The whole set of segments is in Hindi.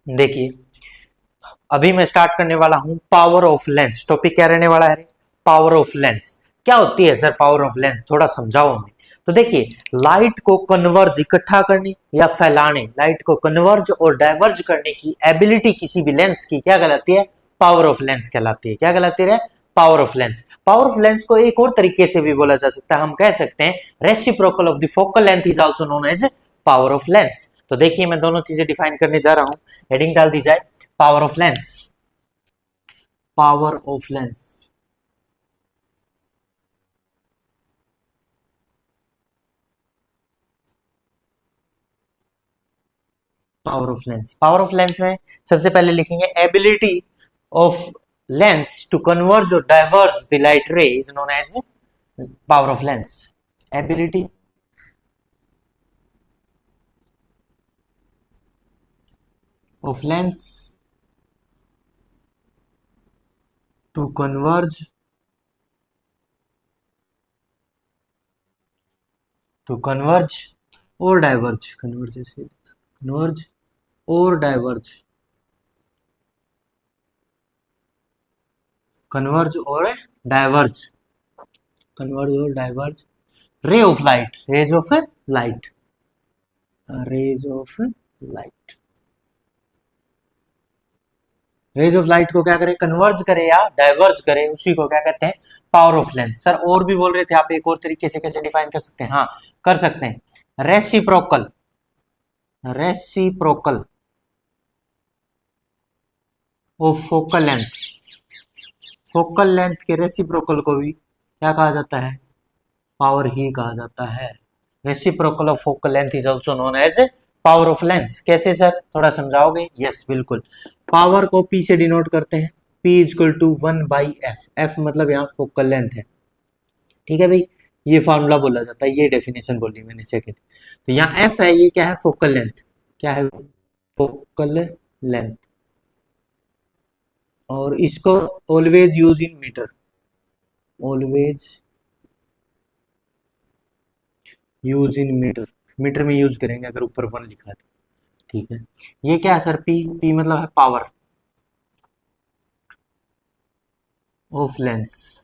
देखिए, अभी मैं स्टार्ट करने वाला हूं पावर ऑफ लेंस। टॉपिक क्या रहने वाला है? Power of lens. क्या होती है सर पावर ऑफ लेंस, थोड़ा समझाओ हमें। तो देखिए, लाइट को कन्वर्ज इकट्ठा करने या फैलाने, लाइट को कन्वर्ज और डाइवर्ज करने की एबिलिटी किसी भी लेंस की क्या कहलाती है? पावर ऑफ लेंस कहलाती है। क्या कहलाती है? Power of lens. Power of lens को एक और तरीके से भी बोला जा सकता है, हम कह सकते हैं reciprocal of the focal length is also known as power of lens. तो देखिए, मैं दोनों चीजें डिफाइन करने जा रहा हूं। हेडिंग डाल दी जाए, power of lens. Power of lens. Power of lens, power of lens में सबसे पहले लिखेंगे ability of lens to converge और diverge the light ray is known as power of lens. Ability of lens to converge, to converge और डाइवर्ज, कन्वर्ज ऐसे, कन्वर्ज और डाइवर्ज, कन्वर्ज और डाइवर्ज, कन्वर्ज और diverge ray of light, rays of light, rays of light. Rays of light को क्या करे? कन्वर्ज करे या डाइवर्ज करे, उसी को क्या कहते हैं? Power of lens. सर और भी बोल रहे थे आप, एक और तरीके से कैसे डिफाइन कर सकते हैं? हाँ, कर सकते हैं, reciprocal, reciprocal of focal length. Focal length के रेसिप्रोकल को भी क्या कहा जाता है? पावर ही कहा जाता है। Reciprocal of focal length is also known as power of lens. कैसे सर, थोड़ा समझाओगे? यस बिल्कुल। पावर को पी से डिनोट करते हैं, P equal to 1/f। F मतलब यहाँ फोकल लेंथ है, ठीक है भाई। ये फॉर्मूला बोला जाता है, ये डेफिनेशन बोली मैंने सेकंड। तो यहाँ एफ है, ये क्या है? Focal length. क्या है? Focal length. और इसको always use in metre, always use in metre, metre में यूज करेंगे अगर ऊपर 1 लिखा है तो, ठीक है। ये क्या है सर? पी, पी मतलब है पावर ऑफ लेंस।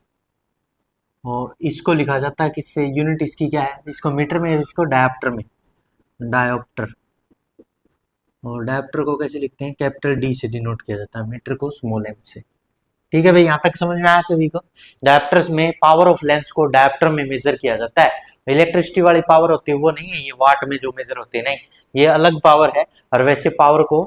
और इसको लिखा जाता है किससे? यूनिट इसकी क्या है? इसको मीटर में, इसको डायोप्टर में, डायोप्टर। और डायोप्टर को कैसे लिखते हैं? कैपिटल डी से डिनोट किया जाता है, मीटर को स्मॉल एम से। ठीक है भाई, यहाँ तक समझ में आया सभी को? डायोप्टर्स में पावर ऑफ लेंस को डायोप्टर में मेजर किया जाता है। इलेक्ट्रिसिटी वाली पावर होती है वो नहीं है, ये वाट में जो मेजर होती है, नहीं, ये अलग पावर है। और वैसे पावर को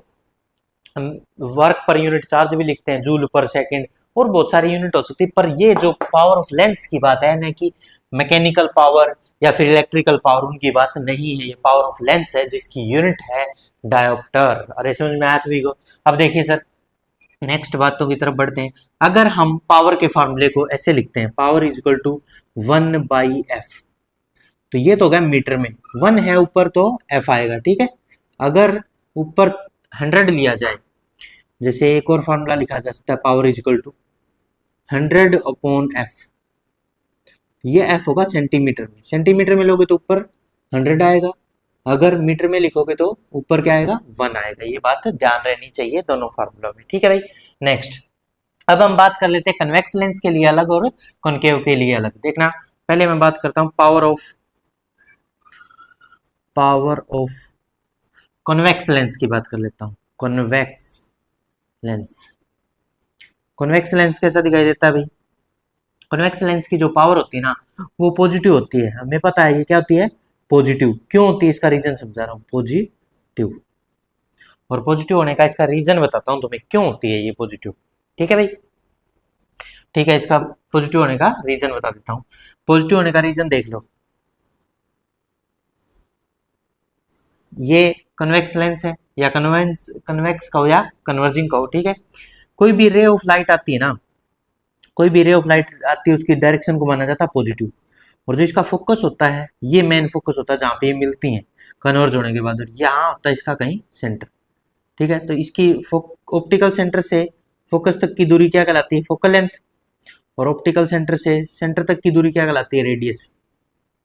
हम वर्क पर यूनिट चार्ज भी लिखते हैं, जूल पर सेकंड, और बहुत सारी यूनिट हो सकती है। पर ये जो पावर ऑफ लेंस की बात है ना, कि मैकेनिकल पावर या फिर इलेक्ट्रिकल पावर, उनकी बात नहीं है। ये पावर ऑफ लेंस है जिसकी यूनिट है डायोप्टर। अरे समझ में आया सभी को? अब देखिए सर, नेक्स्ट बातों की तरफ बढ़ते हैं। अगर हम पावर के फॉर्मूले को ऐसे लिखते हैं, power is equal to 1/f, तो ये तो हो गया मीटर में, 1 है ऊपर तो f आएगा, ठीक है। अगर ऊपर 100 लिया जाए, जैसे एक और फॉर्मूला लिखा जा सकता है, power is equal to 100/f। ये f होगा सेंटीमीटर में, सेंटीमीटर में लोगे तो ऊपर 100 आएगा, अगर मीटर में लिखोगे तो ऊपर क्या आएगा? 1 आएगा। ये बात ध्यान रहनी चाहिए दोनों फार्मूला में, ठीक है भाई। नेक्स्ट, अब हम बात कर लेते हैं कन्वेक्स लेंस के लिए अलग और कॉनकेव के लिए अलग। देखना, पहले मैं बात करता हूं पावर ऑफ कॉन्वेक्स लेंस की बात कर लेता हूं। कॉन्वेक्स लेंस, कॉन्वेक्स लेंस कैसा दिखाई देता है भाई? कॉन्वेक्स लेंस की जो पावर होती है ना, वो पॉजिटिव होती है, हमें पता है। ये क्या होती है? पॉजिटिव। क्यों होती है इसका रीजन समझा रहा हूँ, पॉजिटिव। और पॉजिटिव होने का इसका रीजन बताता हूँ तुम्हें, क्यों होती है ये पॉजिटिव, ठीक है भाई। ठीक है, इसका पॉजिटिव होने का रीजन बता देता हूँ। पॉजिटिव होने का रीजन देख लो, ये कन्वेक्स लेंस है, या कन्वेक्स कहो या कन्वर्जिंग कहो, ठीक है। कोई भी रे ऑफ लाइट आती है ना, कोई भी रे ऑफ लाइट आती है, उसकी डायरेक्शन को माना जाता है पॉजिटिव। और जो इसका फोकस होता है, ये मेन फोकस होता है जहाँ पे ये मिलती हैं कन्वर्ज होने के बाद, और यहाँ होता है इसका कहीं सेंटर, ठीक है। तो इसकी ऑप्टिकल सेंटर से फोकस तक की दूरी क्या कहलाती है? Focal length. और ऑप्टिकल सेंटर से सेंटर तक की दूरी क्या कहलाती है? रेडियस।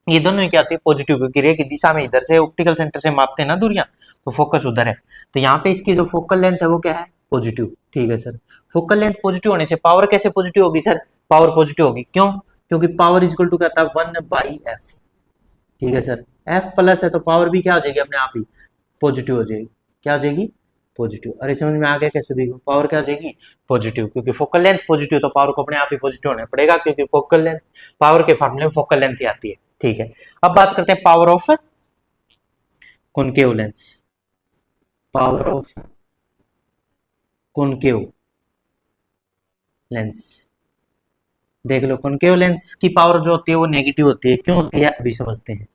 ये दोनों ही क्या होती है पॉजिटिव, क्योंकि रे की दिशा में इधर से ऑप्टिकल सेंटर से मापते हैं ना दूरियां, तो फोकस उधर है। तो यहाँ पे इसकी जो फोकल लेंथ है वो क्या है पॉजिटिव। ठीक है सर, फोकल लेंथ पॉजिटिव होने से पावर कैसे पॉजिटिव होगी सर, पावर पॉजिटिव होगी क्यों, क्योंकि पावर इज इक्वल टू क्या था 1/f। ठीक है सर, एफ प्लस है तो पावर भी क्या हो जाएगी अपने आप ही पॉजिटिव हो जाएगी, क्या हो जाएगी पॉजिटिव। अरे समझ में आ गया कैसे भी पावर क्या हो जाएगी पॉजिटिव, क्योंकि फोकल लेंथ पॉजिटिव तो पावर को अपने आप ही पॉजिटिव होना पड़ेगा, क्योंकि फोकल लेंथ पावर के फॉर्मूले में फोकल लेंथ ही आती है। ठीक है, अब बात करते हैं power of concave lens, power of concave lens. देख लो कॉनकेव लेंस की पावर जो होती है वो नेगेटिव होती है, क्यों होती है अभी समझते हैं।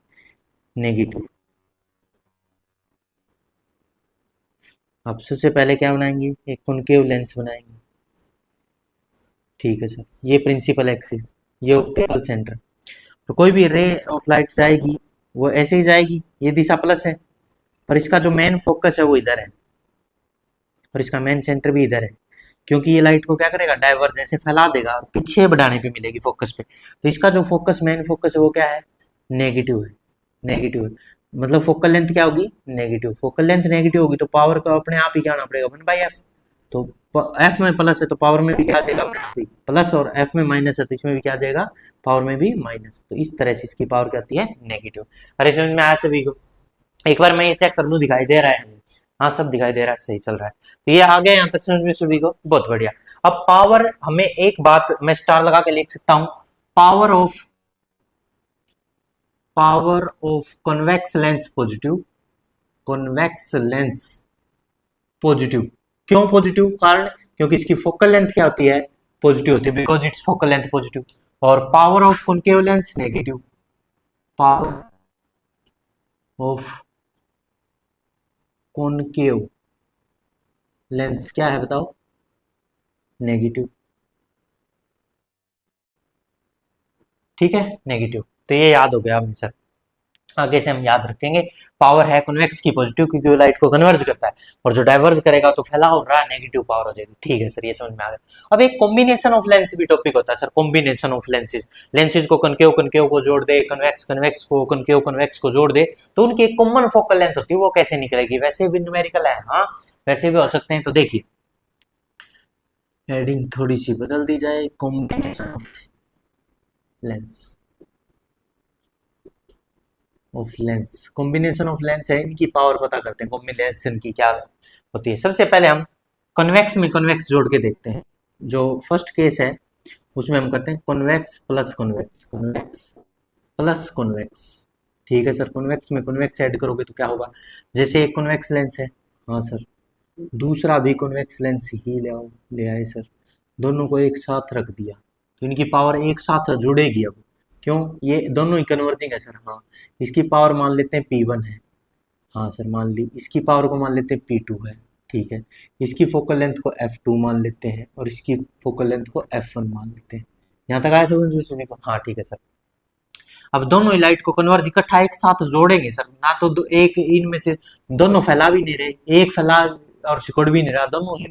नेगेटिव, अब सबसे पहले क्या बनाएंगे एक कॉनकेव लेंस बनाएंगे। ठीक है सर, ये प्रिंसिपल एक्सिस, ये ऑप्टिकल सेंटर। तो कोई भी रे ऑफ लाइट जाएगी वो ऐसे ही जाएगी, ये दिशा प्लस है, पर इसका जो मेन फोकस है वो इधर है और इसका मेन सेंटर भी इधर है, क्योंकि ये लाइट को क्या करेगा डाइवर्ज ऐसे फैला देगा और पीछे बढ़ाने पे मिलेगी फोकस पे। तो इसका जो फोकस मेन फोकस है वो क्या है नेगेटिव है, नेगेटिव है। मतलब फोकल लेंथ क्या होगी नेगेटिव, फोकल लेंथ नेगेटिव होगी तो पावर को अपने आप ही क्या होना पड़ेगा 1/f। तो एफ में प्लस है तो पावर में भी क्या आ जाएगा अपने आप ही प्लस, और एफ में माइनस है तो इसमें भी क्या आ जाएगा पावर में भी माइनस। तो इस तरह से इसकी पावर क्या आती है नेगेटिव। अरे समझ में आया सभी को, एक बार मैं ये चेक कर लूँ दिखाई दे रहा है, हाँ सब दिखाई दे रहा है सही चल रहा है। तो ये आ गया यहाँ तक समझ में सभी को, बहुत बढ़िया। अब पावर हमें एक बात मैं स्टार लगा के लिख सकता हूँ, power of convex lens positive, convex lens positive. क्यों पॉजिटिव, कारण क्योंकि इसकी फोकल लेंथ क्या होती है पॉजिटिव होती है, because it's focal length positive. और power of concave lens negative, power of concave lens क्या है बताओ नेगेटिव। ठीक है नेगेटिव, तो ये याद हो गया हमेशा, आगे से हम याद रखेंगे। पावर है कन्वेक्स की पॉजिटिव, क्योंकि वो लाइट को कन्वर्ज करता है, और जो डाइवर्ज करेगा तो फैला हो रहा है नेगेटिव पावर हो जाएगी। ठीक है सर, ये समझ में आ गया। अब एक कॉम्बिनेशन ऑफ लेंस भी टॉपिक होता है sir, combination of lenses, lenses को कनकेव कनकेव को जोड़ दे, कन्वेक्स कन्वेक्स को कनकेव कन्वेक्स को जोड़ दे, तो उनकी एक कॉमन फोकल लेंथ होती है, वो कैसे निकलेगी। वैसे भी न्यूमेरिकल है, हाँ वैसे भी हो सकते हैं। तो देखिए हेडिंग थोड़ी सी बदल दी जाए, combination of lens, of lens, combination of lens है, इनकी पावर पता करते हैं कॉम्बिनेशन की क्या होती है। सबसे पहले हम कन्वेक्स में कन्वेक्स जोड़ के देखते हैं। जो फर्स्ट केस है उसमें हम करते हैं convex plus convex, convex plus convex. ठीक है सर, कन्वेक्स में कन्वेक्स ऐड करोगे तो क्या होगा, जैसे एक कन्वेक्स लेंस है, हाँ सर दूसरा भी कन्वेक्स लेंस ही ले आओ, ले आए सर, दोनों को एक साथ रख दिया तो इनकी पावर एक साथ जुड़ेगी। अब क्यों, ये दोनों ही कन्वर्जिंग है सर, हाँ इसकी पावर मान लेते हैं P1 है, हाँ सर मान ली, इसकी पावर को मान लेते हैं P2 है। ठीक है, इसकी फोकल लेंथ को F2 मान लेते हैं और इसकी फोकल लेंथ को F1 मान लेते हैं। यहाँ तक आया समझ में सुनने को, हाँ ठीक है सर। अब दोनों ही लाइट को कन्वर्ज इकट्ठा एक साथ जोड़ेंगे सर, ना तो एक इनमें से दोनों फैला भी नहीं रहे, एक फैला और सिकुड़ भी नहीं रहा, दोनों ही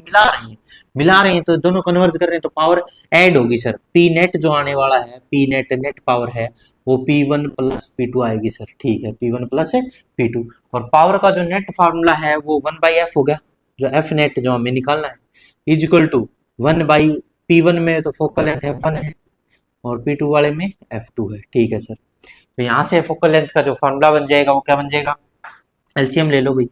मिला रहे हैं तो दोनों कन्वर्ज कर रहे हैं तो पावर ऐड होगी सर। पी नेट जो आने वाला है, पी नेट नेट पावर है वो P1 प्लस P2 आएगी सर। ठीक है, P1 प्लस है P2, और पावर का जो नेट फार्मूला है वो 1/f हो गया, जो एफ नेट जो हमें निकालना है इज इक्वल टू 1/P1 में तो फोकल लेंथ F1 है और P2 वाले में F2 है। ठीक है सर, तो यहाँ से फोकल लेंथ का जो फॉर्मूला बन जाएगा वो क्या बन जाएगा, एलसीएम ले लो भाई,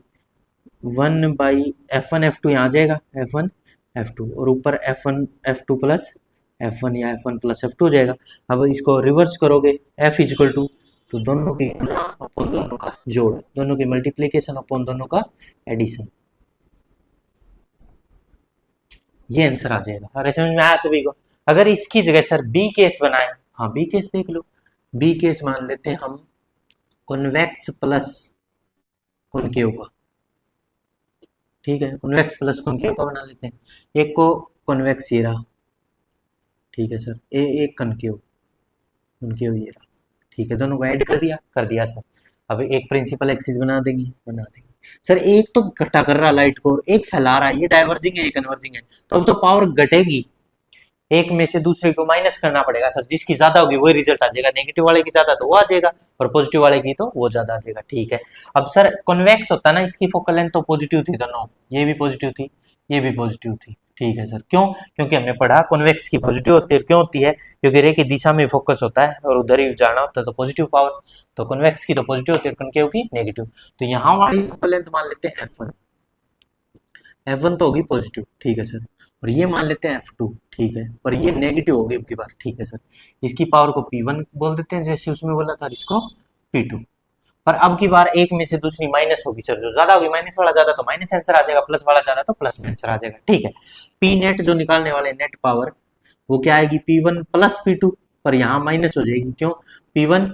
1/F1 F2 यहाँ आ जाएगा, F1 F2 और ऊपर F1 F2 प्लस F1 या F1 प्लस F2 हो जाएगा। अब इसको रिवर्स करोगे F इजिकल टू, तो दोनों की अपॉन दोनों का जोड़, दोनों की मल्टीप्लीकेशन अपॉन दोनों का एडिशन, ये आंसर आ जाएगा। अरे समझ में आया सभी को। अगर इसकी जगह सर बी केस बनाए, हाँ बी केस देख लो, बी केस मान लेते हैं हम कॉन्वेक्स प्लस कॉनकेव का। ठीक है, कॉन्वेक्स प्लस कॉनकेव का बना लेते हैं। एक को कॉन्वेक्स ये रहा, ठीक है सर, एक कॉनकेव, कॉनकेव ये रहा। ठीक है, दोनों को ऐड कर दिया सर। अब एक प्रिंसिपल एक्सिस बना देंगे सर। एक तो इकट्ठा कर रहा लाइट को और एक फैला रहा है, ये डाइवर्जिंग है ये कन्वर्जिंग है, तो अब तो पावर घटेगी, एक में से दूसरे को माइनस करना पड़ेगा सर, जिसकी ज्यादा होगी वही रिजल्ट आ जाएगा, नेगेटिव वाले की ज्यादा तो वो आ जाएगा और पॉजिटिव वाले की तो वो ज्यादा आ जाएगा। ठीक है, अब सर कॉन्वेक्स होता है ना, इसकी फोकल लेंथ तो पॉजिटिव थी दोनों, ये भी पॉजिटिव थी ये भी पॉजिटिव थी। ठीक है सर, क्यों? क्योंकि हमने पढ़ा कॉन्वेक्स की पॉजिटिव होती है। क्यों होती है? क्योंकि रे की दिशा में फोकस होता है और उधर ही जाना होता है, तो पॉजिटिव पावर। तो कॉन्वेक्स की तो पॉजिटिव होती है, कॉन्केव की नेगेटिव। तो यहाँ वाली फोकल लेंथ मान लेते हैं F1, F1 तो होगी पॉजिटिव। ठीक है सर, और ये मान लेते हैं F2। ठीक है, और ये नेगेटिव होगी अब की बार। ठीक है सर, इसकी पावर को P1 बोल देते हैं जैसे उसमें बोला था, इसको P2। पर अब की बार एक में से दूसरी माइनस होगी सर, जो ज्यादा होगी माइनस वाला ज्यादा तो माइनस आंसर आ जाएगा, प्लस वाला ज्यादा तो प्लस में आंसर आ जाएगा। ठीक है, पी नेट जो निकालने वाले नेट पावर वो क्या आएगी? P1 प्लस P2, पर यहाँ माइनस हो जाएगी। क्यों? P1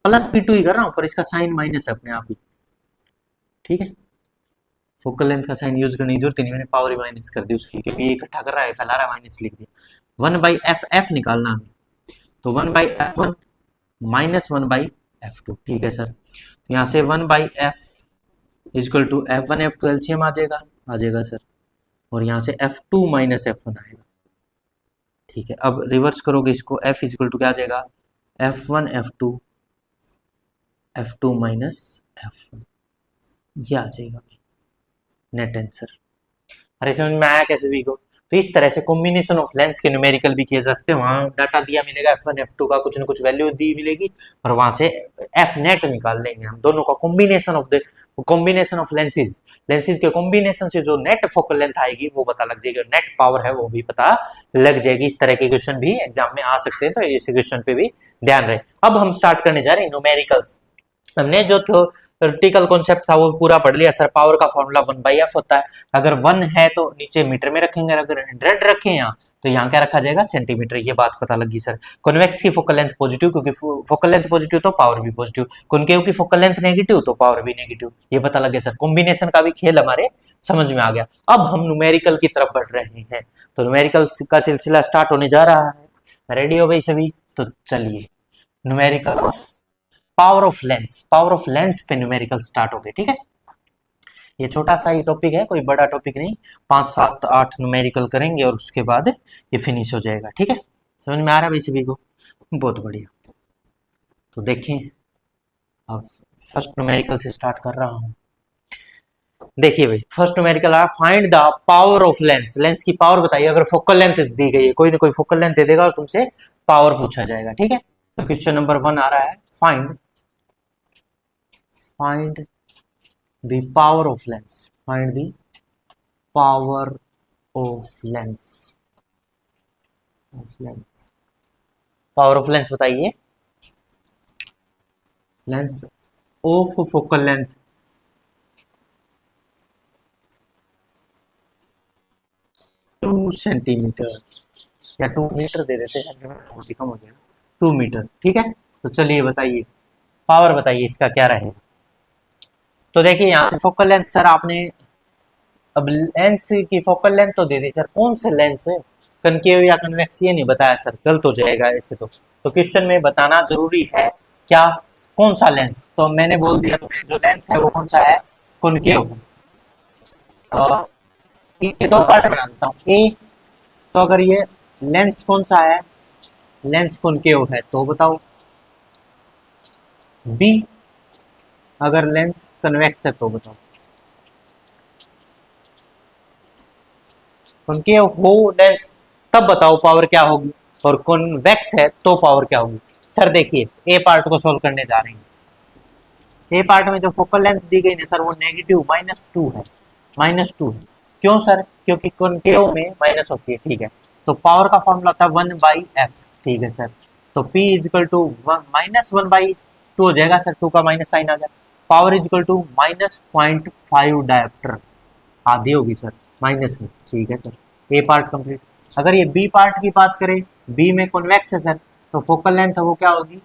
प्लस P2 ही कर रहा हूं, पर इसका साइन माइनस है अपने आप ही। ठीक है, फोकल लेंथ का साइन यूज करने की जरूरत नहीं, मैंने पावर ही माइनस कर दी उसकी, क्योंकि ये इकट्ठा कर रहा है फैला रहा है, माइनस लिख दिया। 1/f निकालना हमें, तो 1/f1 माइनस 1/f2। ठीक है सर, तो यहाँ से 1/f equal to F1 F2 LCM आ जाएगा सर, और यहाँ से F2 माइनस F1 आएगा। ठीक है, अब रिवर्स करोगे इसको, F इजक्वल टू क्या आ जाएगा? F1 F2 माइनस F1, ये आ जाएगा नेट आंसर। अरे समझ में आया कैसे भी को? तो इस तरह से कॉम्बिनेशन ऑफ लेंस के न्यूमेरिकल भी किए जा सकते हैं। वहां डाटा दिया मिलेगा F1 F2 का, कुछ ना कुछ वैल्यू दी मिलेगी, और वहां से F नेट निकाल लेंगे हम, दोनों का कॉम्बिनेशन ऑफ लेंसेज के कॉम्बिनेशन से जो नेट फोकल लेंथ आएगी वो पता लग जाएगी, नेट पावर है वो भी पता लग जाएगी। इस तरह के क्वेश्चन भी एग्जाम में आ सकते हैं, तो इस क्वेश्चन पे भी ध्यान रहे। अब हम स्टार्ट करने जा रहे हैं न्यूमेरिकल्स। हमने जो थ्योरेटिकल कॉन्सेप्ट था वो पूरा पढ़ लिया सर। पावर का फॉर्मूला 1/f होता है, अगर 1 है तो नीचे मीटर में रखेंगे, अगर 100 रखें यहाँ तो यहाँ क्या रखा जाएगा? सेंटीमीटर। ये बात पता लगी सर। कॉन्वेक्स की फोकल लेंथ पॉजिटिव, क्योंकि फोकल लेंथ पॉजिटिव तो पावर भी पॉजिटिव। कॉन्केव की फोकल लेंथ नेगेटिव तो पावर भी नेगेटिव। ये पता लगे सर, कॉम्बिनेशन का भी खेल हमारे समझ में आ गया। अब हम न्यूमेरिकल की तरफ बढ़ रहे हैं, तो न्यूमेरिकल का सिलसिला स्टार्ट होने जा रहा है। रेडी हो भाई सभी? तो चलिए न्यूमेरिकल पावर ऑफ लेंस पे न्यूमेरिकल स्टार्ट हो गए। ठीक है, ये छोटा सा ही टॉपिक है, कोई बड़ा टॉपिक नहीं। 5 7 8 न्यूमेरिकल करेंगे और उसके बाद ये फिनिश हो जाएगा। ठीक है, समझ में आ रहा है भाई सभी को? बहुत बढ़िया। तो देखें, अब फर्स्ट न्यूमेरिकल से स्टार्ट कर रहा हूं। देखिए भाई, फर्स्ट न्यूमेरिकल आ, find the power of lens की पावर बताइए। अगर फोकल लेंथ दी गई है, कोई ना कोई फोकल लेंथ दे देगा और तुमसे पावर पूछा जाएगा। ठीक है, तो क्वेश्चन नंबर 1 आ रहा है, find the power of lens. Find the power of lens. Power of lens बताइए। Lens of focal length 2 centimetre या 2 मीटर दे देते हैं, कम हो गया 2 मीटर। ठीक है, तो चलिए बताइए पावर बताइए इसका क्या रहेगा। तो देखिए यहाँ से फोकल लेंथ सर आपने, अब लेंस की फोकल लेंथ तो दे दी सर, कौन से लेंस है? कनकेव या कन्वेक्स ये नहीं बताया सर, गलत हो जाएगा ऐसे तो क्वेश्चन में बताना जरूरी है क्या, कौन सा लेंस। तो मैंने बोल दिया जो लेंस है वो कौन सा है? कॉनकेव। और इसके 2 पार्ट बना देता हूँ। ए, तो अगर ये लेंस कौन सा है? लेंस कॉनकेव है, तो बताओ। बी, अगर लेंस कन्वेक्स है तो बताओ। कॉनकेव हो लेंस तब बताओ पावर क्या होगी, और कॉन्वेक्स है तो पावर क्या होगी। सर देखिए, ए पार्ट को सोल्व करने जा रहे हैं। ए पार्ट में जो फोकल लेंथ दी गई ना सर वो नेगेटिव -2 है, -2 है। क्यों सर? क्योंकि कॉनकेव में माइनस होती है। ठीक है, तो पावर का फॉर्मूला था 1/f। ठीक है सर, तो P इजिकल टू -1/2 हो जाएगा सर, 2 का माइनस साइन आ जाए। पावर इजिकल टू -0.5 डायोप्टर, आधी होगी सर माइनस में। ठीक है सर, ए पार्ट कंप्लीट। अगर ये बी पार्ट की बात करें, बी में कॉन्वेक्स है सर, तो फोकल लेंथ वो क्या होगी?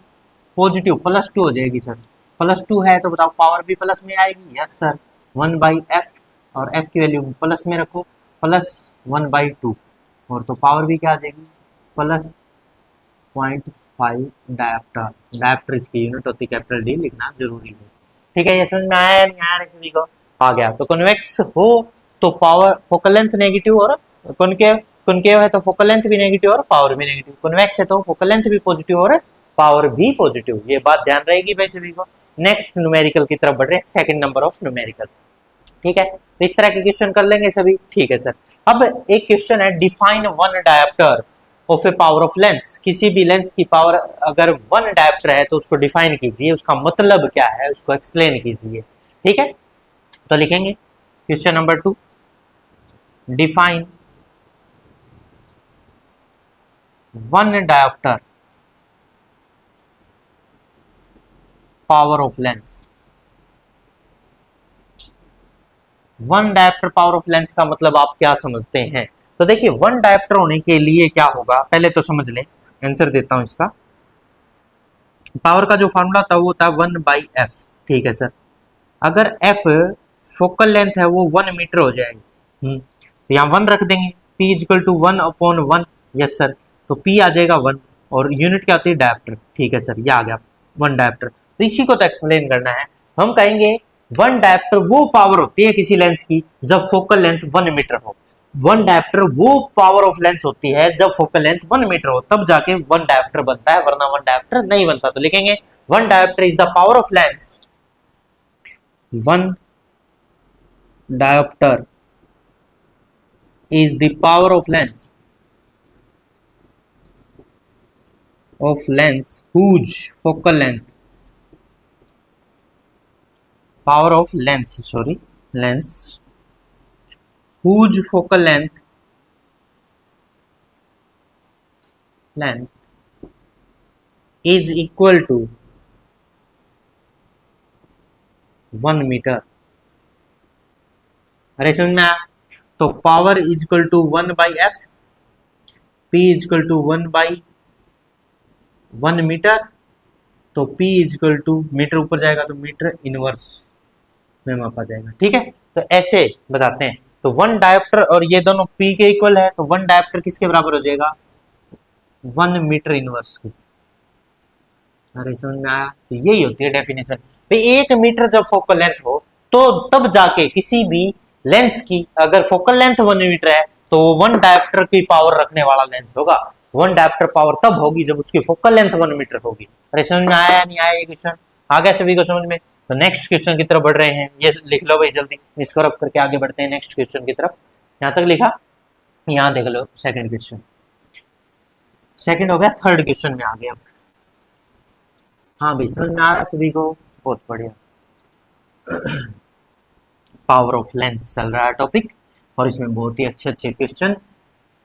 पॉजिटिव, +2 हो जाएगी सर। +2 है तो बताओ पावर भी प्लस में आएगी। यस सर, 1/f, और f की वैल्यू प्लस में रखो, +1/2, और तो पावर भी क्या आ जाएगी? +0.5 डायोप्टर। डायोप्टर इसकी यूनिट होती है, कैपिटल डी लिखना जरूरी है। ठीक है, ये समझ में आया नहीं आया सभी को? आ गया। तो कॉन्वेक्स हो तो पावर फोकल लेंथ नेगेटिव और कॉनकेव कॉनकेव है तो फोकल लेंथ भी नेगेटिव और पावर भी नेगेटिव, कॉन्वेक्स है तो फोकल लेंथ भी पॉजिटिव और पावर भी पॉजिटिव। ये बात ध्यान रहेगी भाई सभी को। नेक्स्ट न्यूमेरिकल की तरफ बढ़ रहे हैं, सेकंड नंबर ऑफ न्यूमेरिकल। ठीक है, तो इस तरह के क्वेश्चन कर लेंगे सभी। ठीक है सर, अब एक क्वेश्चन है, define one dioptre of A power of lens. किसी भी लेंस की पावर अगर वन डायोप्टर है तो उसको डिफाइन कीजिए, उसका मतलब क्या है उसको एक्सप्लेन कीजिए। ठीक है, तो लिखेंगे question number 2, define one dioptre power of lens. One dioptre power of lens का मतलब आप क्या समझते हैं? तो देखिए, वन डायोप्टर होने के लिए क्या होगा पहले तो समझ लें, आंसर देता हूं इसका। पावर का जो फॉर्मूला था वो था 1/f। ठीक है सर, अगर f फोकल लेंथ है वो 1 मीटर हो जाएगी, तो यहाँ 1 रख देंगे, p equal to 1/1। Yes sir, तो p आ जाएगा 1 और यूनिट क्या होती है? डायोप्टर। ठीक है सर, ये आ गया वन डायोप्टर। तो इसी को तो एक्सप्लेन करना है। हम कहेंगे वन डायोप्टर वो पावर होती है किसी लेंस की जब फोकल लेंथ 1 मीटर हो। वन डायोप्टर वो पावर ऑफ लेंस होती है जब फोकल लेंथ 1 मीटर हो, तब जाके वन डायोप्टर बनता है, वरना वन डायोप्टर नहीं बनता। तो लिखेंगे one dioptre is the power of lens, one diopter is the power of lens whose focal length, power of lens whose focal length is equal to 1 metre. अरे समझ में आया? तो power is equal to 1/f, p is equal to 1/1 metre, तो p is equal to metre ऊपर जाएगा तो मीटर इनवर्स में मापा जाएगा। ठीक है, तो ऐसे बताते हैं। तो वन डायोप्टर और ये दोनों p के इक्वल है, तो वन डायोप्टर किसके बराबर हो जाएगा? 1 मीटर इनवर्स की। अरे समझ में आया? तो यही होती है डेफिनेशन। भाई 1 मीटर जब फोकल लेंथ हो तो तब जाके किसी भी लेंस की अगर फोकल लेंथ 1 मीटर है तो वो वन डायोप्टर की पावर रखने वाला लेंस होगा। वन डायोप्टर पावर तब होगी जब उसकी फोकल लेंथ 1 मीटर होगी। अरे समझ में आया या नहीं आया ये क्वेश्चन? आ गया सभी को समझ में? तो नेक्स्ट क्वेश्चन की तरफ बढ़ रहे हैं, ये लिख लो भाई जल्दी, इसको रफ करके आगे बढ़ते हैं नेक्स्ट क्वेश्चन की तरफ। यहाँ तक लिखा, यहाँ देख लो सेकंड क्वेश्चन। सेकंड हो गया, थर्ड क्वेश्चन में आ गया। हाँ भाई समझ में आ रहा सभी को? बहुत बढ़िया। पावर ऑफ लेंस चल रहा है टॉपिक, और इसमें बहुत ही अच्छे अच्छे क्वेश्चन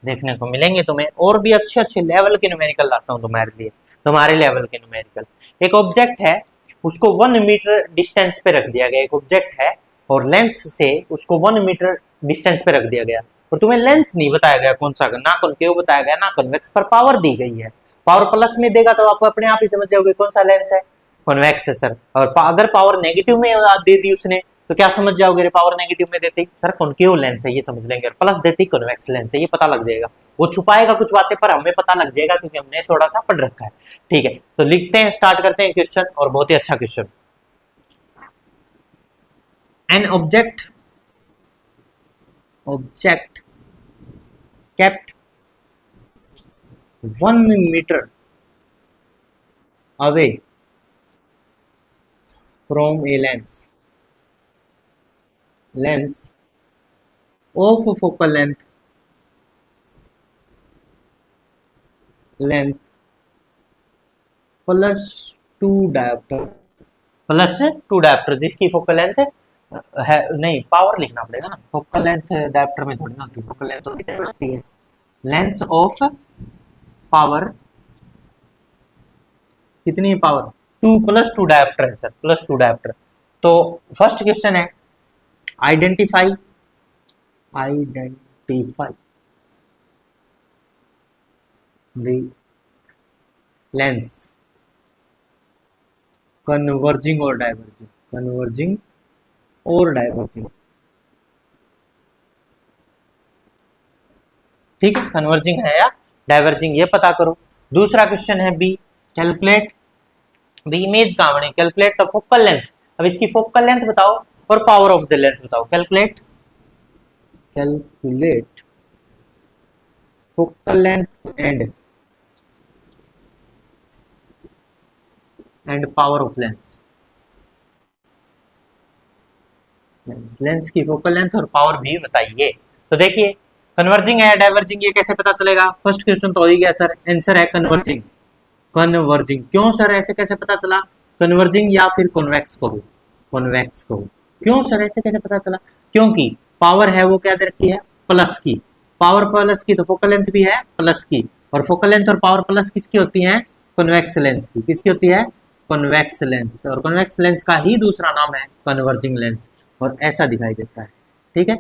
देखने को मिलेंगे तुम्हें, और भी अच्छे अच्छे लेवल के न्यूमेरिकल लाता हूँ तुम्हारे लिए, तुम्हारे लेवल के न्यूमेरिकल। एक ऑब्जेक्ट है, उसको 1 मीटर डिस्टेंस पे रख दिया गया, एक ऑब्जेक्ट है और लेंस से उसको 1 मीटर डिस्टेंस पे रख दिया गया, और तुम्हें लेंस नहीं बताया गया कौन सा, ना कॉनकेव बताया गया ना कॉन्वेक्स, पर पावर दी गई है। पावर प्लस में देगा तो आप अपने आप ही समझ जाओगे कौन सा लेंस है, कॉन्वेक्स है सर। और अगर पावर नेगेटिव में दे दी उसने तो क्या समझ जाओगे? पावर नेगेटिव में देती सर कॉनकेव लेंस है ये समझ लेंगे, और प्लस देती कॉन्वेक्स लेंस है ये पता लग जाएगा। वो छुपाएगा कुछ बातें पर हमें पता लग जाएगा क्योंकि हमने थोड़ा सा पढ़ रखा है। ठीक है, तो लिखते हैं, स्टार्ट करते हैं क्वेश्चन, और बहुत ही अच्छा question. An object kept 1 meter away from a lens of focal length plus 2 diopter जिसकी फोकल लेंथ है, नहीं पावर लिखना पड़ेगा ना, फोकल लेंथ डायोप्टर में थोड़ी ना होती, फोकल लेंथ होती है लेंस ऑफ पावर, कितनी पावर? 2 + 2 डायोप्टर है सर, प्लस 2 डायोप्टर। तो फर्स्ट क्वेश्चन है, आइडेंटिफाई द लेंस कन्वर्जिंग और डाइवर्जिंग। ठीक है, कन्वर्जिंग है या डाइवर्जिंग ये पता करो। दूसरा क्वेश्चन है बी, कैलकुलेट द इमेज कहां बने, कैलकुलेट द फोकल लेंथ। अब इसकी फोकल लेंथ बताओ और पावर ऑफ द लेंथ बताओ। Calculate focal length and power of lens. Lens की फोकल लेंथ और पावर भी बताइए। तो देखिए कन्वर्जिंग है डाइवर्जिंग ये कैसे पता चलेगा? फर्स्ट क्वेश्चन तो हो ही गया सर, आंसर है कन्वर्जिंग। कन्वर्जिंग क्यों सर, ऐसे कैसे पता चला? कन्वर्जिंग या फिर कॉन्वेक्स कहो, कॉन्वेक्स कहो। क्यों सर ऐसे कैसे पता चला? क्योंकि पावर है वो क्या दे रखी है? प्लस की। पावर प्लस की तो फोकल लेंथ भी है प्लस की, और फोकल लेंथ और पावर प्लस किसकी होती है? कॉन्वेक्स लेंस की। किसकी होती है? Convex lens. और कॉन्वेक्स लेंस का ही दूसरा नाम है कन्वर्जिंग लेंस, और ऐसा दिखाई देता है। ठीक है,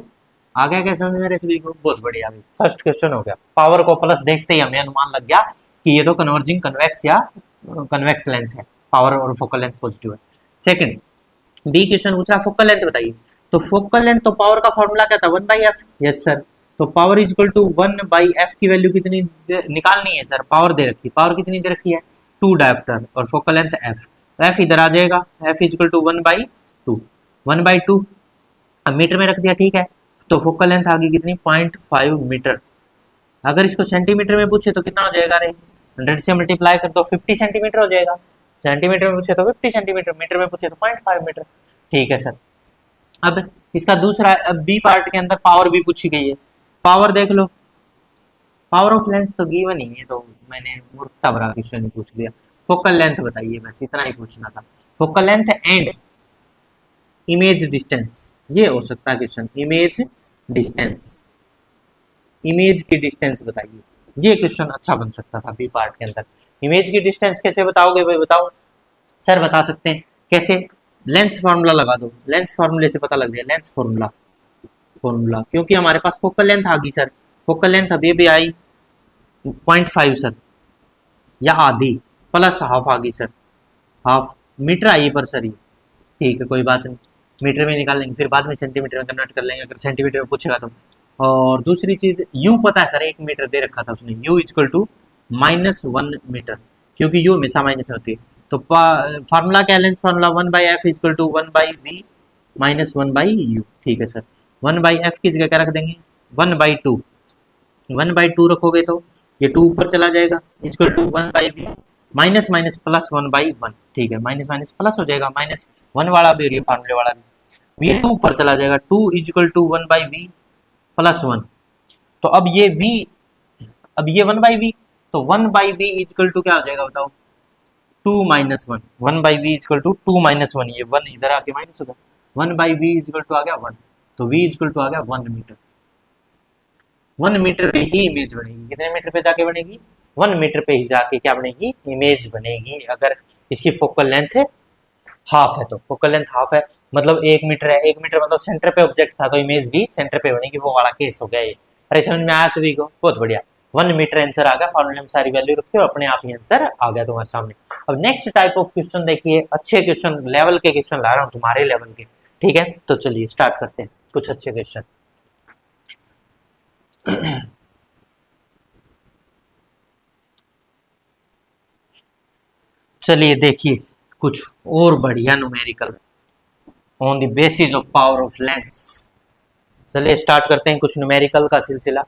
आ गया क्या समझ में रेसिपी को? बहुत बढ़िया भाई, फर्स्ट क्वेश्चन हो गया। पावर को प्लस देखते ही हमें अनुमान लग गया कि ये तो कन्वर्जिंग कन्वेक्स या कन्वेक्स लेंस है, पावर और फोकल लेंथ पॉजिटिव है। सेकंड बी क्वेश्चन पूछ रहा फोकल लेंथ बताइए। तो फोकल लेंथ तो पावर का फॉर्मूला क्या था? 1/f। यस सर, तो power is equal to 1/f की वैल्यू कितनी निकालनी है सर? पावर दे रखी है, पावर कितनी दे रखी है? 2 डायोप्टर, और फोकल लेंथ f। f इधर आ जाएगा, f इज इक्वल टू 1/2, 1/2 अब मीटर में रख दिया। ठीक है, तो फोकल लेंथ आ गई कितनी? 0.5 मीटर। अगर इसको सेंटीमीटर में पूछे तो कितना हो जाएगा रे? 100 से मल्टीप्लाई कर दो, 50 सेंटीमीटर हो जाएगा। सेंटीमीटर में पूछे तो 50 सेंटीमीटर, मीटर में पूछे तो 0.5 मीटर। ठीक है सर। अब इसका दूसरा, अब बी पार्ट के अंदर पावर भी पूछी गई है। पावर देख लो, पावर ऑफ लेंस तो गिवन ही है, तो मैंने मूर्खता भरा क्वेश्चन ही पूछ लिया। फोकल लेंथ बताइए, बस इतना ही पूछना था। Focal length and image distance, ये हो सकता है क्वेश्चन। इमेज डिस्टेंस, इमेज की डिस्टेंस बताइए, ये क्वेश्चन अच्छा बन सकता था बी पार्ट के अंदर। इमेज की डिस्टेंस कैसे बताओगे भाई? बताओ सर, बता सकते हैं कैसे? लेंस फार्मूला लगा दो, लेंस फार्मूले से पता लग गया। लेंस फार्मूला, फार्मूला क्योंकि हमारे पास फोकल लेंथ आ गई सर। फोकल लेंथ अभी भी आई 0.5 सर, या आधी, प्लस हाफ आ गई सर। हाफ मीटर आई पर सर ये। ठीक है, कोई बात नहीं, मीटर में निकाल लेंगे, फिर बाद में सेंटीमीटर में कन्वर्ट कर लेंगे अगर सेंटीमीटर में पूछेगा तो। और दूसरी चीज यू पता है सर, 1 मीटर दे रखा था उसने, यू इक्वल टू -1 मीटर, क्योंकि यू हमेशा माइनस में होती है। तो फार्मूला क्या? Lens formula 1/f equal to 1/v -1/u। ठीक है सर, 1/f की जगह क्या रख देंगे? 1/2। 1/2 रखोगे तो ये 2 ऊपर चला जाएगा, equal to 1/v minus minus plus 1/1। ठीक है, माइनस माइनस प्लस हो जाएगा, -1 वाला भी और ये फार्मूले वाला भी। ये 2 ऊपर चला जाएगा, 2 इक्वल टू 1/v +1। तो अब ये v, अब ये 1/v, तो 1/v इक्वल टू क्या हो जाएगा बताओ? 2 - 1। 1/v इक्वल टू 2 - 1, ये 1 इधर आके माइनस होगा। 1/v इक्वल टू आ गया 1, तो v इक्वल टू आ गया 1 मीटर। 1 मीटर पे ही इमेज बनेगी। कितने मीटर पे जाके बनेगी? 1 मीटर पे ही जाके क्या बनेगी? इमेज बनेगी। अगर इसकी फोकल लेंथ हाफ है तो, फोकल लेंथ हाफ है मतलब 1 मीटर है, 1 मीटर मतलब सेंटर पे ऑब्जेक्ट था तो इमेज भी सेंटर पे बनेगी, वो वाला केस हो गया ये। अरे समझ में आया सभी को? बहुत बढ़िया, 1 मीटर आंसर आ गया। फॉर्मूले में सारी वैल्यू रखी और अपने आप ही आंसर आ गया तुम्हारे सामने। अब नेक्स्ट टाइप ऑफ क्वेश्चन देखिए, अच्छे क्वेश्चन, लेवल के क्वेश्चन ला रहा हूँ तुम्हारे लेवल के। ठीक है, तो चलिए स्टार्ट करते हैं कुछ अच्छे क्वेश्चन। चलिए देखिए कुछ और बढ़िया numerical on the basis of power of lens. चलिए स्टार्ट करते हैं कुछ न्यूमेरिकल का सिलसिला।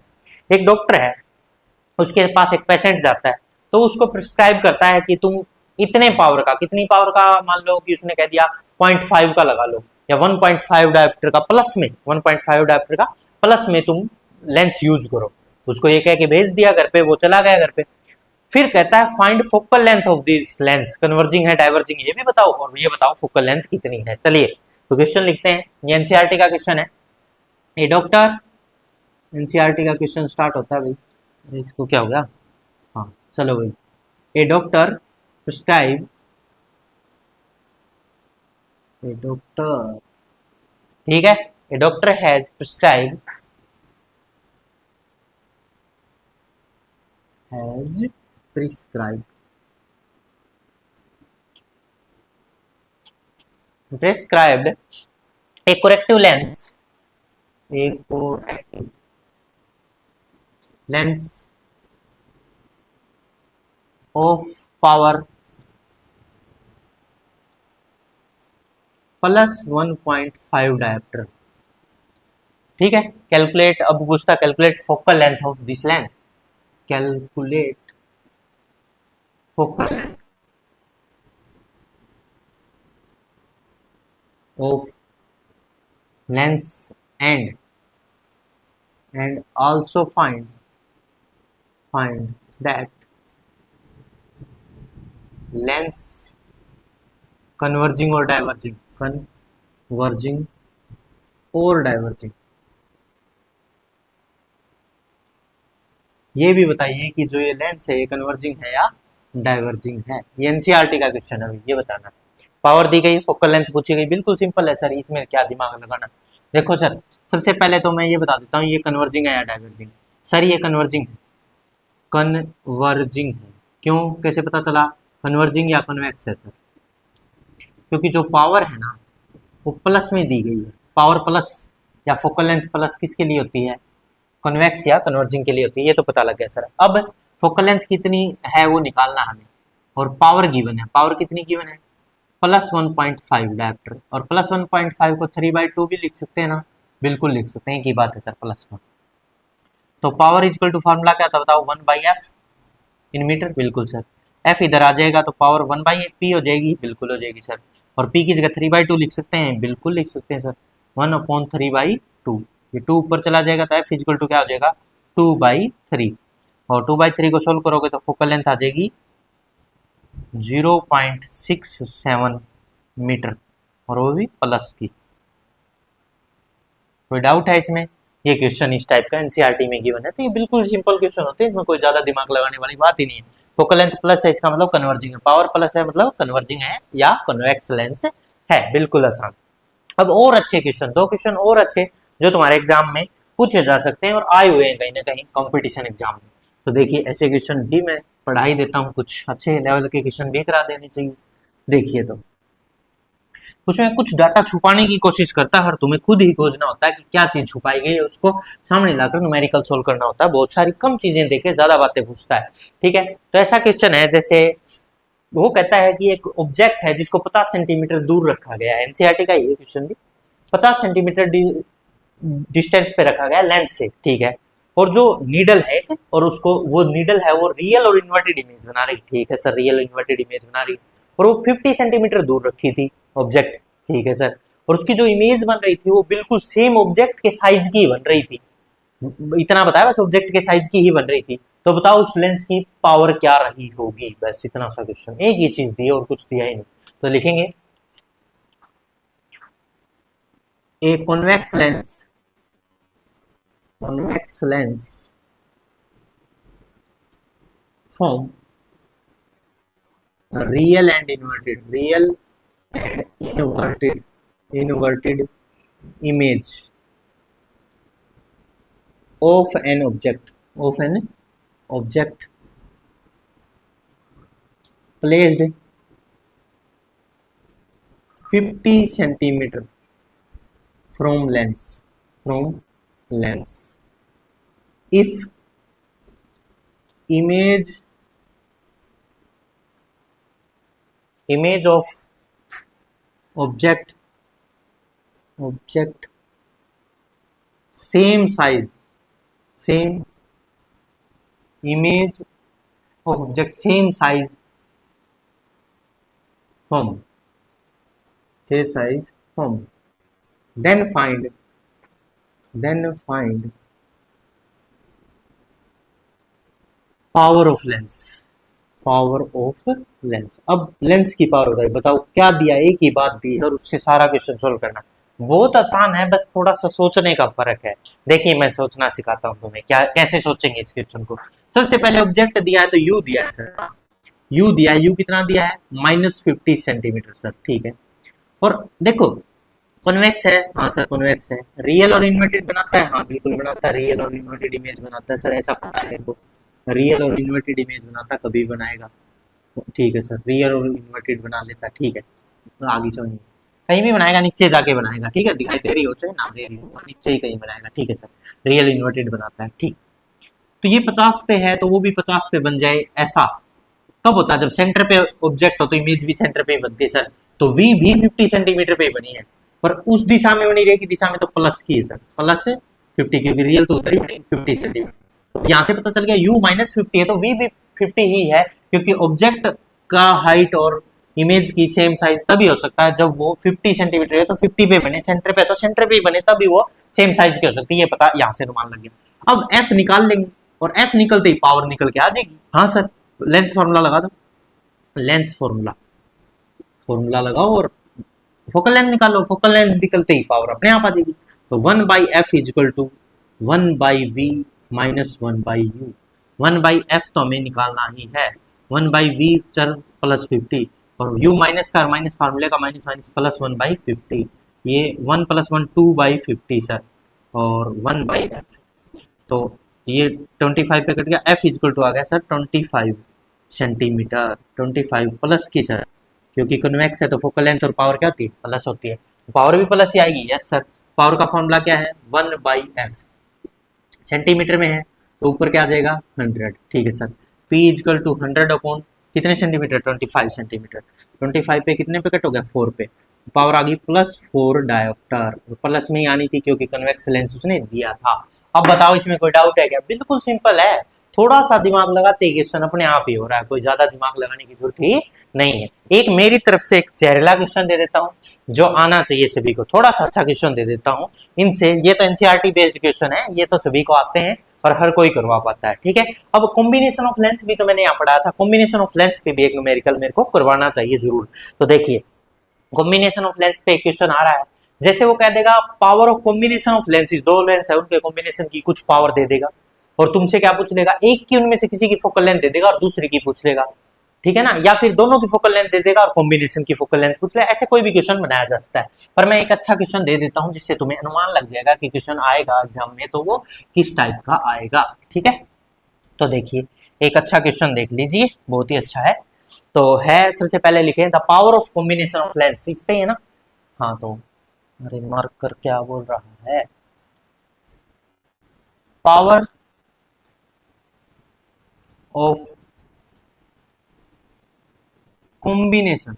एक डॉक्टर है, उसके पास एक पेशेंट जाता है, तो उसको प्रिस्क्राइब करता है कि तुम इतने पावर का, कितनी पावर का, मान लो कि उसने कह दिया 0.5 का लगा लो, या 1.5 डायोप्टर का प्लस में, 1.5 डायोप्टर का प्लस में तुम लेंस यूज करो। उसको ये कह के भेज दिया घर पे, वो चला गया घर पे। फिर कहता है find focal length of this lens, converging है डाइवर्जिंग ये भी बताओ, और ये बताओ फोकल लेंथ कितनी है। चलिए तो क्वेश्चन लिखते हैं, ये एनसीईआरटी का क्वेश्चन है। ए डॉक्टर, एनसीईआरटी का क्वेश्चन स्टार्ट होता है भाई, इसको क्या हो गया? हाँ चलो भाई। A doctor prescribe, a doctor, ठीक है, a doctor has prescribe, has prescribe, prescribed a corrective lens, a corrective lens of power +1.5 diopter। ठीक है, कैलकुलेट, अब पूछता calculate focal length of this lens. Calculate focal length of lens and also find that lens converging or diverging ये भी बताइए कि जो ये लेंस है ये कन्वर्जिंग है या डाइवर्जिंग है। ये एनसीईआरटी का क्वेश्चन है, ये बताना। पावर दी गई, फोकल लेंथ पूछी गई, बिल्कुल सिंपल है सर, इसमें क्या दिमाग लगाना। देखो सर, सबसे पहले तो मैं ये बता देता हूँ ये कन्वर्जिंग है या डाइवर्जिंग। सर ये कन्वर्जिंग है, कन्वर्जिंग है। क्यों, कैसे पता चला कन्वर्जिंग या कन्वेक्स है सर? क्योंकि जो पावर है ना वो प्लस में दी गई है। पावर प्लस या फोकल लेंथ प्लस किसके लिए होती है? कन्वेक्स या कन्वर्जिंग के लिए होती है। ये तो पता लग गया सर। अब फोकल लेंथ कितनी है वो निकालना हमें, और पावर गिवन है। पावर कितनी गिवन है? +1.5 डायप्टर। और +1.5 को 3/2 भी लिख सकते हैं ना? बिल्कुल लिख सकते हैं, एक ही बात है सर, +1। तो पावर इक्वल टू फॉर्मूला क्या था बताओ? 1/f in metre. बिल्कुल सर। f इधर आ जाएगा तो पावर 1/p हो जाएगी। बिल्कुल हो जाएगी सर। और p की जगह 3/2 लिख सकते हैं। बिल्कुल लिख सकते हैं सर। 1/3/2। ये 2 ऊपर चला जाएगा तो f इक्वल टू क्या हो जाएगा? 2/3। और 2/3 को सोल्व करोगे तो फोकल लेंथ आ जाएगी 0.67 मीटर, और वो भी प्लस की। कोई डाउट है इसमें? ये क्वेश्चन इस टाइप का एनसीईआरटी में गिवन है, तो ये बिल्कुल सिंपल क्वेश्चन होते हैं, इसमें कोई ज्यादा दिमाग लगाने वाली बात ही नहीं है। फोकल लेंथ प्लस है, इसका मतलब कन्वर्जिंग है। पावर प्लस है मतलब कन्वर्जिंग है या कन्वेक्स लेंस है। बिल्कुल आसान। अब और अच्छे क्वेश्चन, 2 क्वेश्चन और अच्छे जो तुम्हारे एग्जाम में पूछे जा सकते हैं और आए हुए हैं कहीं ना कहीं कंपटीशन एग्जाम में। तो देखिए ऐसे क्वेश्चन भी मैं पढ़ा ही देता हूँ, कुछ अच्छे लेवल के क्वेश्चन भी करा देने चाहिए। देखिए तो उसमें कुछ डाटा छुपाने की कोशिश करता है और तुम्हें खुद ही खोजना होता है कि क्या चीज छुपाई गई है, उसको सामने लाकर न्यूमेरिकल सोल्व करना होता है। बहुत सारी कम चीजें देके ज्यादा बातें पूछता है। ठीक है, तो ऐसा क्वेश्चन है जैसे वो कहता है कि एक ऑब्जेक्ट है जिसको 50 सेंटीमीटर दूर रखा गया है। एनसीईआरटी का ये क्वेश्चन भी 50 सेंटीमीटर डिस्टेंस पे रखा गया लेंस से। ठीक है, और जो नीडल है और उसको वो नीडल है वो रियल और इन्वर्टेड इमेज बना रही। ठीक है सर, रियल इन्वर्टेड इमेज बना रही, और वो 50 सेंटीमीटर दूर रखी थी ऑब्जेक्ट। ठीक है सर, और उसकी जो इमेज बन रही थी वो बिल्कुल सेम ऑब्जेक्ट के साइज की बन रही थी। इतना बताया बस, ऑब्जेक्ट के साइज की ही बन रही थी। तो बताओ उस लेंस की पावर क्या रही होगी? बस इतना सा क्वेश्चन, एक ही चीज दी और कुछ दिया ही नहीं। तो लिखेंगे a convex lens form real and inverted image of an object placed 50 centimeter from lens if image of object same size image of object same size form then find power of lens. अब लेंस की पावर बताइए, बताओ क्या दिया? एक ही बात दी है और उससे सारा क्वेश्चन सोल्व करना। बहुत आसान है, बस थोड़ा सा सोचने का फर्क है। देखिए मैं सोचना सिखाता हूँ तुम्हें, क्या कैसे सोचेंगे इस क्वेश्चन को। सबसे पहले ऑब्जेक्ट दिया है तो यू दिया है सर, यू दिया है। यू कितना दिया है? -50 सेंटीमीटर सर। ठीक है, और देखो कॉन्वेक्स है। हाँ सर कॉन्वेक्स है। रियल और इन्वर्टेड बनाता है? हाँ बिल्कुल बनाता है, रियल और इन्वर्टेड इमेज बनाता है सर, ऐसा पता है इनको। रियल और इन्वर्टेड इमेज बनाता, कभी बनाएगा। ठीक है सर, रियल और इन्वर्टेड बना लेता। ठीक है, तो आगे समझिए, कहीं भी बनाएगा, नीचे जाके बनाएगा। ठीक है, दिखाई दे रही हो चाहे ना दे रही हो, नीचे ही कहीं बनाएगा। ठीक है सर, रियल इन्वर्टेड बनाता है। ठीक, तो ये 50 पे है तो वो भी 50 पे बन जाए, ऐसा कब होता है? जब सेंटर पे ऑब्जेक्ट हो तो इमेज भी सेंटर पे ही बनती है सर। तो वी भी 50 सेंटीमीटर पे बनी है, पर उस दिशा में बनी, रे की दिशा में तो प्लस की है सर, +50, क्योंकि रियल तो उधर ही बनी 50 सेंटीमीटर। यहाँ से पता चल गया u -50 है तो v भी 50 ही है, क्योंकि ऑब्जेक्ट का हाइट और इमेज की सेम साइज तभी हो सकता है जब वो 50 सेंटीमीटर है तो 50 पे बने, सेंटर पे तो सेंटर पे ही बने, तभी वो सेम साइज की हो सकती है। ये पता यहाँ से अनुमान लग गया। अब f निकाल लेंगे और f निकलते ही पावर निकल के आ जाएगी। हाँ सर, लेंस फॉर्मूला लगा दो, लेंस फॉर्मूला लगाओ और फोकल लेंथ निकालो, फोकल लेंथ निकलते ही पावर अपने आप आ जाएगी। तो 1/f equal to 1/v minus 1/u। 1/f तो हमें निकालना ही है, 1/v चर प्लस 50 और u माइनस का माइनस फार्मूले का माइनस माइनस प्लस 1/50। ये 1 + 1 2/50 सर, और 1/f तो ये 25 पे कट गया, f इक्वल टू आ गया सर 25 सेंटीमीटर। 25 प्लस की सर, क्योंकि कन्वेक्स है तो फोकल लेंथ और पावर क्या होती है, प्लस होती है, पावर भी प्लस ही आएगी। यस सर, पावर का फॉर्मूला क्या है 1/f, सेंटीमीटर में है तो ऊपर क्या आ जाएगा 100। ठीक है sir, p equal to 100 upon कितने सेंटीमीटर 25 सेंटीमीटर। 25 पे कितने पे कट हो गया 4 पे, पावर आ गई +4 डायोप्टर, प्लस में ही आनी थी क्योंकि कन्वेक्स लेंस उसने दिया था। अब बताओ इसमें कोई डाउट है क्या? बिल्कुल सिंपल है, थोड़ा सा दिमाग लगाते क्वेश्चन अपने आप ही हो रहा है, कोई ज्यादा दिमाग लगाने की जरूरत ही नहीं है। एक मेरी तरफ से एक जहरीला क्वेश्चन दे देता हूँ जो आना चाहिए सभी को, थोड़ा सा अच्छा क्वेश्चन दे देता हूँ इनसे। ये तो एनसीईआरटी बेस्ड क्वेश्चन है, ये तो सभी को आते हैं और हर कोई करवा पाता है। ठीक है, अब कॉम्बिनेशन ऑफ लेंस भी तो मैंने यहाँ पढ़ाया था, कॉम्बिनेशन ऑफ लेंस पे भी एक न्यूमेरिकल मेरे को करवाना चाहिए जरूर। तो देखिए कॉम्बिनेशन ऑफ लेंस पे क्वेश्चन आ रहा है, जैसे वो कह देगा power of combination of lenses, दो लेंस है उनके कॉम्बिनेशन की कुछ पावर दे देगा, और तुमसे क्या पूछ लेगा, एक की उनमें से किसी की फोकल लेंथ दे देगा और दूसरी की पूछ लेगा। ठीक है ना, या फिर दोनों की फोकल लेंथ दे देगा और कॉम्बिनेशन की फोकल लेंथ पूछ लेगा। ऐसे कोई भी क्वेश्चन बनाया जा सकता है, पर मैं एक अच्छा क्वेश्चन दे देता हूं जिससे तुम्हें अनुमान लग जाएगा कि क्वेश्चन आएगा एग्जाम में तो वो किस टाइप का आएगा। ठीक है, तो देखिए एक अच्छा क्वेश्चन देख लीजिए, बहुत ही अच्छा है। तो है, सबसे पहले लिखे the power of combination of lens, इस पे है ना। हाँ तो अरे मार्कर क्या बोल रहा है, power of combination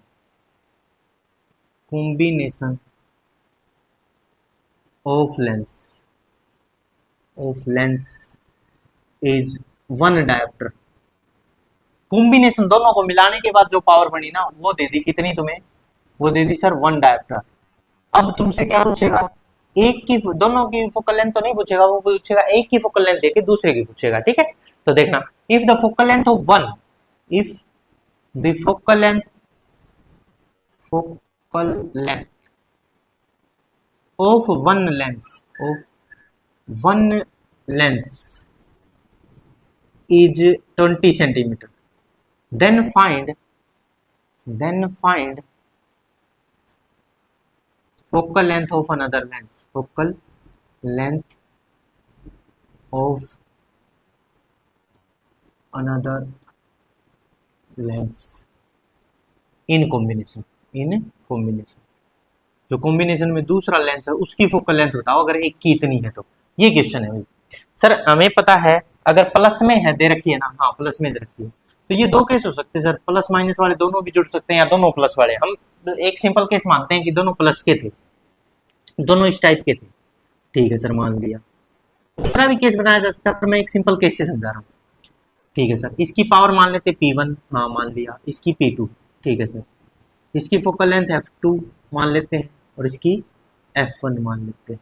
of lens is 1 dioptre. Combination दोनों को मिलाने के बाद जो पावर बनी ना वो दे दी कितनी तुम्हें, वो दे दी सर 1 डायोप्टर। अब तुमसे क्या पूछेगा, एक की दोनों की फोकल लेंथ तो नहीं पूछेगा, वो पूछेगा एक की फोकल लेंथ देके दूसरे की पूछेगा। ठीक है, तो देखना, if the focal length of one, if the focal length of one lens is 20 centimeter, then find focal length of another lens, focal length of another lens in combination जो कॉम्बिनेशन में दूसरा लेंस है उसकी फोकल लेंथ बताओ अगर एक की इतनी है तो। ये क्वेश्चन है भाई सर, हमें पता है अगर प्लस में है दे रखी है ना, हाँ प्लस में दे रखी है तो ये दो केस हो सकते हैं सर, प्लस माइनस वाले दोनों भी जुड़ सकते हैं या दोनों प्लस वाले। हम एक सिंपल केस मानते हैं कि दोनों प्लस के थे, दोनों इस टाइप के थे। ठीक है सर, मान लिया। दूसरा भी केस बनाया जा सकता है, पर मैं एक सिंपल केस से समझा रहा हूँ। ठीक है सर, इसकी पावर मान लेते P1, हाँ मान लिया, इसकी P2। ठीक है सर, इसकी फोकल लेंथ F2 मान लेते हैं और इसकी F1 मान लेते हैं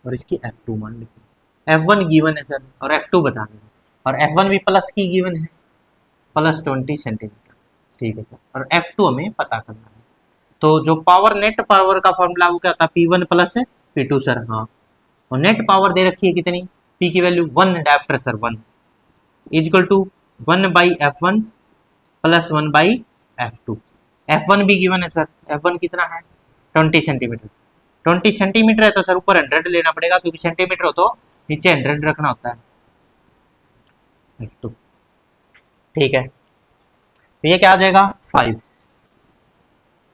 और इसकी F2 मान लेते हैं। F1 गिवन है सर और F2 बता देंगे, और F1 भी प्लस की गिवन है, +20 सेंटीमीटर। ठीक है सर, और F2 हमें पता करना है। तो जो पावर नेट पावर का फॉर्मूला वो क्या था, P1 प्लस P2 सर, हाँ, और नेट पावर दे रखी है कितनी, P की value 1 dioptre sir, 1 equal to 1/F1 plus 1/F2। F1 भी गिवन है सर, F1 कितना है 20 सेंटीमीटर। 20 सेंटीमीटर है तो सर ऊपर 100 लेना पड़ेगा, क्योंकि सेंटीमीटर हो तो नीचे 100 रखना होता है। F2 ठीक है, तो ये क्या आ जाएगा 5।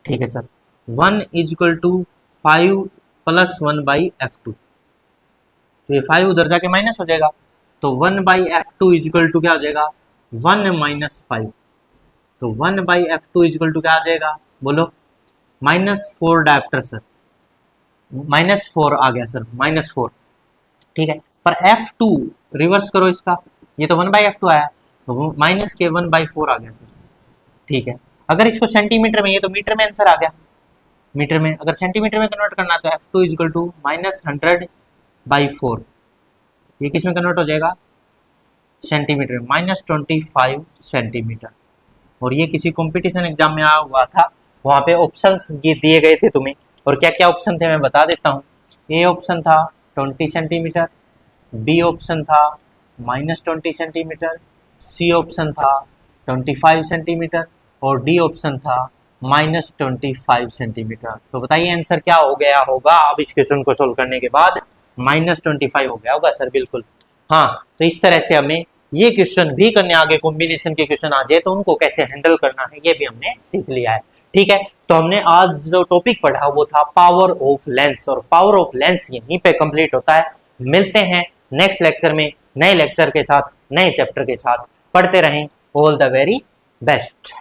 ठीक है sir, 1 equal to 5 plus 1/F2, तो ये 5 उधर जाके माइनस हो जाएगा, तो 1/F2 इक्वल टू क्या हो जाएगा 1 माइनस 5। तो 1/F2 इक्वल टू क्या आ जाएगा बोलो, -4 डायोप्टर सर, -4 आ गया सर, -4। ठीक है, पर F2 रिवर्स करो इसका, ये तो 1/f2 आया, तो माइनस के 1/4 आ गया सर। ठीक है, अगर इसको सेंटीमीटर में, ये तो मीटर में आंसर आ गया, मीटर में अगर सेंटीमीटर में कन्वर्ट करना तो f2 इक्वल टू -100/4, ये किस में कन्वर्ट हो जाएगा, सेंटीमीटर में, -25 सेंटीमीटर। और ये किसी कंपटीशन एग्जाम में आया हुआ था, वहाँ पे ऑप्शंस ये दिए गए थे तुम्हें, और क्या क्या ऑप्शन थे मैं बता देता हूँ। ए ऑप्शन था 20 सेंटीमीटर, बी ऑप्शन था -20 सेंटीमीटर, सी ऑप्शन था 25 सेंटीमीटर, और डी ऑप्शन था -25 सेंटीमीटर। तो बताइए आंसर क्या हो गया होगा अब इस क्वेश्चन को सोल्व करने के बाद, -25 हो गया होगा सर, बिल्कुल। हाँ, तो इस तरह से हमें ये क्वेश्चन भी करने, आगे कॉम्बिनेशन के क्वेश्चन आ जाए तो उनको कैसे हैंडल करना है ये भी हमने सीख लिया है। ठीक है, तो हमने आज जो टॉपिक पढ़ा वो था पावर ऑफ लेंस, और पावर ऑफ लेंस यहीं पे कंप्लीट होता है। मिलते हैं नेक्स्ट लेक्चर में नए लेक्चर के साथ, नए चैप्टर के साथ। पढ़ते रहें। All the very best.